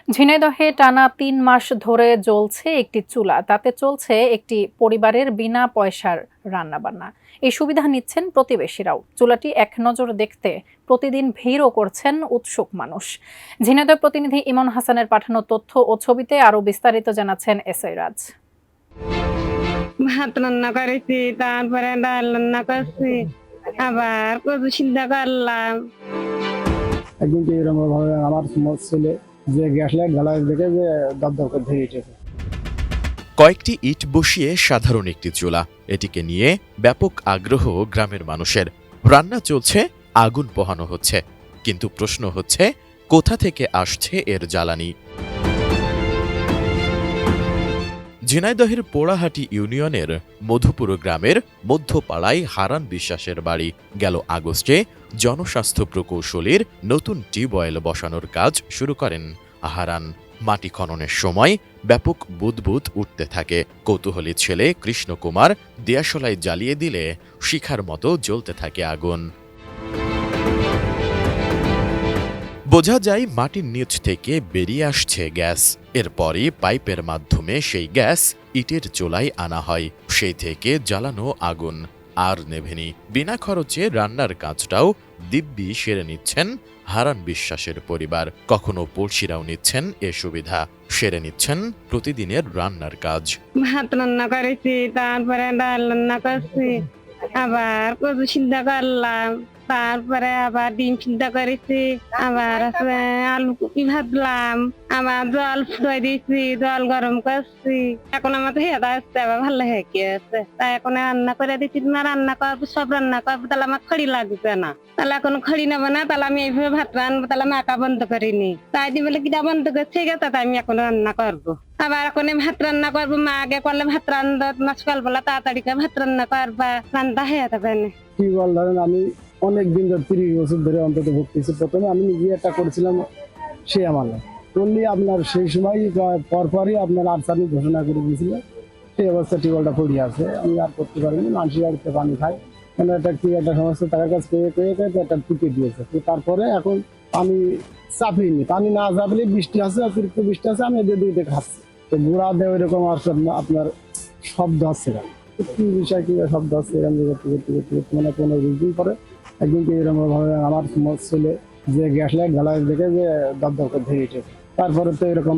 ঝিনাইদহে টানা ৩ মাস ধরে জ্বলছে একটি চুলা। তাতে চলছে একটি পরিবারের বিনা পয়সার রান্নাবান্না। এই সুবিধা নিচ্ছেন প্রতিবেশীরাও। চুলাটি এক নজর দেখতে প্রতিদিন ভিড়ও করছেন উৎসুক মানুষ। ঝিনাইদহ প্রতিনিধি ইমন হাসানের পাঠানো তথ্য ও ছবিতে আরও বিস্তারিত জানাচ্ছেন এসআই রাজ। ভাত রান্না করেছি, তারপরে ডাল রান্না করছি, আবার কচু সিদ্ধ করলাম। একদিন এরকম ভাবে আমার ছেলে যে গ্যাস লাইট জ্বালায় দেখে যে দপদপ করে ধরে উঠেছে। কয়েকটি ইট বসিয়ে সাধারণ একটি চুলা, এটিকে নিয়ে ব্যাপক আগ্রহ গ্রামের মানুষের। রান্না চলছে, আগুন পোহানো হচ্ছে, কিন্তু প্রশ্ন হচ্ছে কোথা থেকে আসছে এর জ্বালানি। ঝিনাইদহের পোড়াহাটি ইউনিয়নের মধুপুর গ্রামের মধ্যপাড়ায় হারান বিশ্বাসের বাড়ি। গেল আগস্টে জনস্বাস্থ্য প্রকৌশলীর নতুন টিউবওয়েল বসানোর কাজ শুরু করেন হারান। মাটি খননের সময় ব্যাপক বুদবুদ উঠতে থাকে। কৌতূহলী ছেলে কৃষ্ণকুমার দিয়াশলাই জ্বালিয়ে দিলে শিখার মতো জ্বলতে থাকে আগুন। বোঝা যায় মাটির নিচ থেকে বেরিয়ে আসছে গ্যাস। এরপরই পাইপের মাধ্যমে সেই গ্যাস ইটের চুলায় আনা হয়। সেই থেকে জ্বালানো আগুন আর নেভেনি। বিনা খরচে রান্নার কাজটাও দিব্যি সেরে নিচ্ছেন হারান বিশ্বাসের পরিবার। কখনো পড়শিরাও নিচ্ছেন এ সুবিধা, সেরে নিচ্ছেন প্রতিদিনের রান্নার কাজ। ভাত রান্না করেছি, তারপরে ডাল রান্না করছি, আবার কচু সিদ্ধ করলাম, তারপরে আবার ডিম সিদ্ধ করেছি, আবার আলু কপি ভাজলাম, আবার জল ফুটাই দিয়েছি, জল গরম করছি। এখন আমার তো হেদা আসছে, আবার ভালো হয়ে গিয়েছে। তাই এখন রান্না করে দিচ্ছি, রান্না করবো, সব রান্না করবো, তাহলে আমার খড়ি লাগবে না। তাহলে এখন খড়ি নেবো না, তাহলে আমি এইভাবে ভাত রান্নবো, তাহলে আমি আঁকা বন্ধ করিনি। তাই দিয়ে বলে কিটা বন্ধ করছে গেছে, তাই আমি এখন রান্না করবো। আবার এখন ভাত রান্না করবো, মা আগে করলে ভাত রান্না, তোমার সকালবেলা তাড়াতাড়ি করে ভাত রান্না করবা, রান্না হয়ে যাবে না। কি বল, ধরেন আমি অনেক দিন ধরে 30 বছর ধরে অন্তত ভুগতেছি। প্রথমে আমি নিজে একটা করেছিলাম, সে আমার করলি আপনার সেই সময় পরপরই আপনার আর্সানি ঘোষণা করে দিয়েছিল। সেই অবস্থা টিউবওয়েলটা পড়ে আছে, আমি আর করতে পারিনি। মানুষের বাড়িতে পানি খাই, কেন একটা কি একটা সমস্যা টাকার কাছে পেয়ে একটা টুকে দিয়েছে। তো তারপরে এখন আমি চাপিনি, পানি না চাপলে বৃষ্টি আছে, অতিরিক্ত বৃষ্টি আছে, আমি এদের দুইটা খাচ্ছি। তো গুড়া দেয় ওইরকম আর আপনার শব্দ হচ্ছে না। কি বিষয় কি শব্দ হচ্ছে, এরকম করতে করতে করতে করতে মানে 15-20 দিন পরে একদিন এরকম ভাবে আমার ছেলে যে গ্যাস লাইট জ্বালায় দেখে যে দপদপ করে ধরে উঠেছে। তারপরে তো এরকম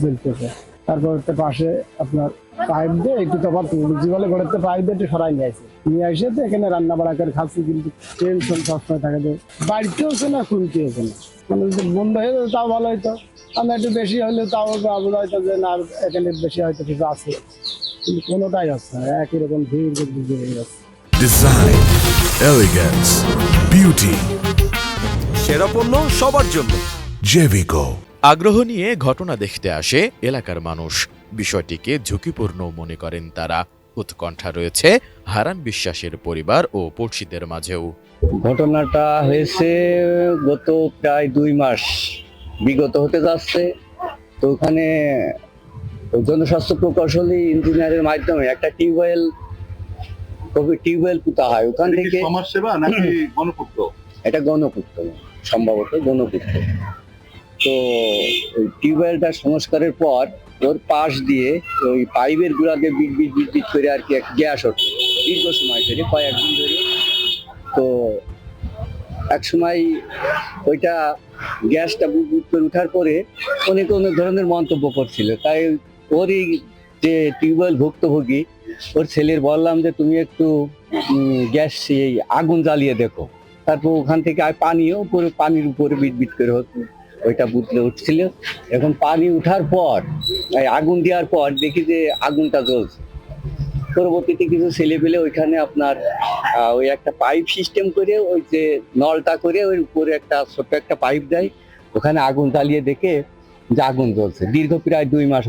জ্বলতেছে। তারপরে তো পাশে আপনার পাইপ দিয়ে একটু তফাৎ বলে ঘরেতে পাইপ দিয়ে একটু সরাই নিয়ে আসে তো এখানে রান্না বাড়া করে খাচ্ছি। কিন্তু টেনশন সবসময় থাকে যে বাড়িতেও হচ্ছে না, খুলতে হচ্ছে না। মানে যদি বন্ধ হয়ে যেত তাও ভালো হইতো, আমরা একটু বেশি হলে তাও বোঝা হয়তো যে না এখানে বেশি হয়তো কিছু আছে, কিন্তু কোনোটাই হচ্ছে না। একই রকম ভিড় হয়ে যাচ্ছে। ডিজাইন, এলিগেন্স, বিউটি, সেরা পণ্য সবার জন্য জেভিকো। আগ্রহ নিয়ে ঘটনা দেখতে আসে এলাকার মানুষ। বিষয়টিকে ঝুঁকিপূর্ণ মনে করেন তারা। উৎকণ্ঠা রয়েছে হারান বিশ্বাসের পরিবার ও পড়শিদের মাঝেও। ঘটনাটা হয়েছে গত প্রায় 2 মাস বিগত হতে যাচ্ছে। তো ওখানে জনস্বাস্থ্য প্রকৌশলী ইঞ্জিনিয়ারের মাধ্যমে একটা টিউবওয়েল পুঁতা হয়। ওখান থেকে সমাজসেবা নাকি গণপূর্ত? এটা গণপূর্ত, সম্ভবত গণপূর্ত। তো ওই টিউবওয়েলটা সংস্কারের পর ওর পাশ দিয়ে ওই পাইপের গুঁড়াকে বিট করে আর কি এক গ্যাস ওঠে দীর্ঘ সময় ধরে, কয়েকদিন ধরে। তো এক সময় ওইটা গ্যাসটা বুট করে উঠার পরে অনেক ধরনের মন্তব্য করছিল। তাই ওরই যে টিউবওয়েল ভুক্তভোগী, ওর ছেলের বললাম যে তুমি একটু গ্যাস এই আগুন জ্বালিয়ে দেখো। তারপর ওখান থেকে পানির উপরে বিট করে ওইটা বুতলে উঠছিল। এখন পানি উঠার পর আগুন দেওয়ার পর দেখি যে আগুনটা জ্বলছে। পরবর্তীতে কিছু ছেলে পেলে ওইখানে আপনার ওই একটা পাইপ সিস্টেম করে ওই যে নলটা করে ওই উপরে একটা ছোট্ট একটা পাইপ দেয়, ওখানে আগুন জ্বালিয়ে দেখে যে আগুন জ্বলছে। দীর্ঘ প্রায় 2 মাস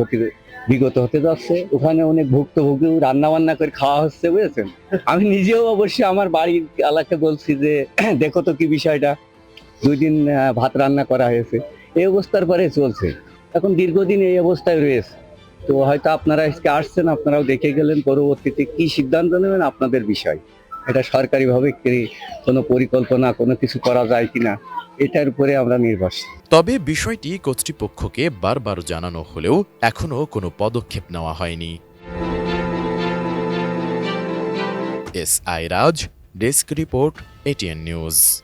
বিগত হতে যাচ্ছে। ওখানে অনেক ভুক্তভোগী রান্না বান্না করে খাওয়া হচ্ছে, বুঝেছেন। আমি নিজেও অবশ্যই আমার বাড়ির এলাকায় বলছি যে দেখো তো কি বিষয়টা। 2 দিন ভাত রান্না করা হয়েছে, এই অবস্থার পরে চলছে। এখন দীর্ঘদিন এই অবস্থায় রয়েছে। তো হয়তো আপনারা আজকে আসছেন, আপনারাও দেখে গেলেন। পরবর্তীতে কি সিদ্ধান্ত নেবেন আপনাদের বিষয়। এটা সরকারি ভাবে কোনো পরিকল্পনা কোনো কিছু করা যায় কিনা এটার উপরে আমরা নির্ভরশীল। তবে বিষয়টি কর্তৃপক্ষকে বারবার জানানো হলেও এখনও কোনো পদক্ষেপ নেওয়া হয়নি। S I Raj, desk report, ATN news.